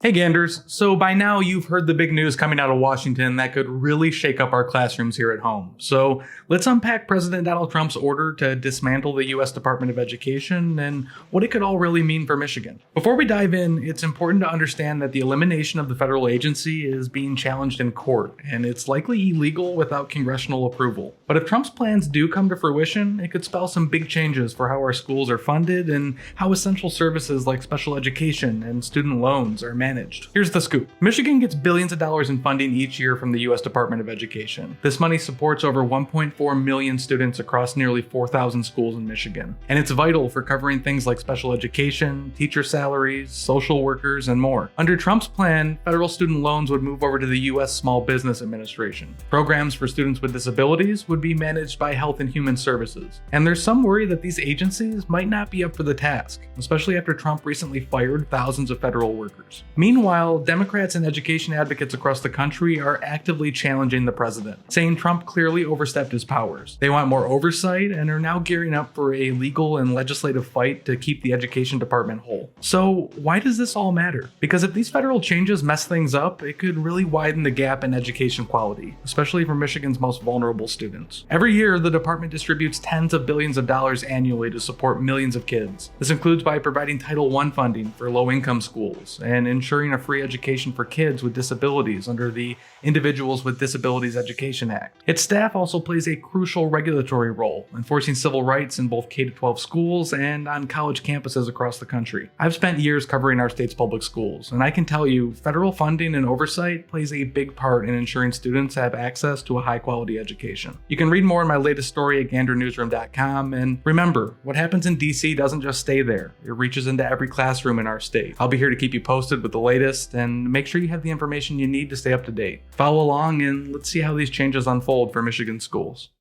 Hey Ganders, so by now you've heard the big news coming out of Washington that could really shake up our classrooms here at home. So let's unpack President Donald Trump's order to dismantle the U.S. Department of Education and what it could all really mean for Michigan. Before we dive in, it's important to understand that the elimination of the federal agency is being challenged in court, and it's likely illegal without congressional approval. But if Trump's plans do come to fruition, it could spell some big changes for how our schools are funded and how essential services like special education and student loans are managed. Here's the scoop. Michigan gets billions of dollars in funding each year from the U.S. Department of Education. This money supports over 1.4 million students across nearly 4,000 schools in Michigan. And it's vital for covering things like special education, teacher salaries, social workers, and more. Under Trump's plan, federal student loans would move over to the U.S. Small Business Administration. Programs for students with disabilities would be managed by Health and Human Services. And there's some worry that these agencies might not be up for the task, especially after Trump recently fired thousands of federal workers. Meanwhile, Democrats and education advocates across the country are actively challenging the president, saying Trump clearly overstepped his powers. They want more oversight and are now gearing up for a legal and legislative fight to keep the education department whole. So why does this all matter? Because if these federal changes mess things up, it could really widen the gap in education quality, especially for Michigan's most vulnerable students. Every year, the department distributes tens of billions of dollars annually to support millions of kids. This includes by providing Title I funding for low-income schools and ensuring a free education for kids with disabilities under the Individuals with Disabilities Education Act. Its staff also plays a crucial regulatory role, enforcing civil rights in both K-12 schools and on college campuses across the country. I've spent years covering our state's public schools, and I can tell you, federal funding and oversight plays a big part in ensuring students have access to a high-quality education. You can read more in my latest story at gandernewsroom.com, and remember, what happens in DC doesn't just stay there. It reaches into every classroom in our state. I'll be here to keep you posted with the latest, and make sure you have the information you need to stay up to date. Follow along and let's see how these changes unfold for Michigan schools.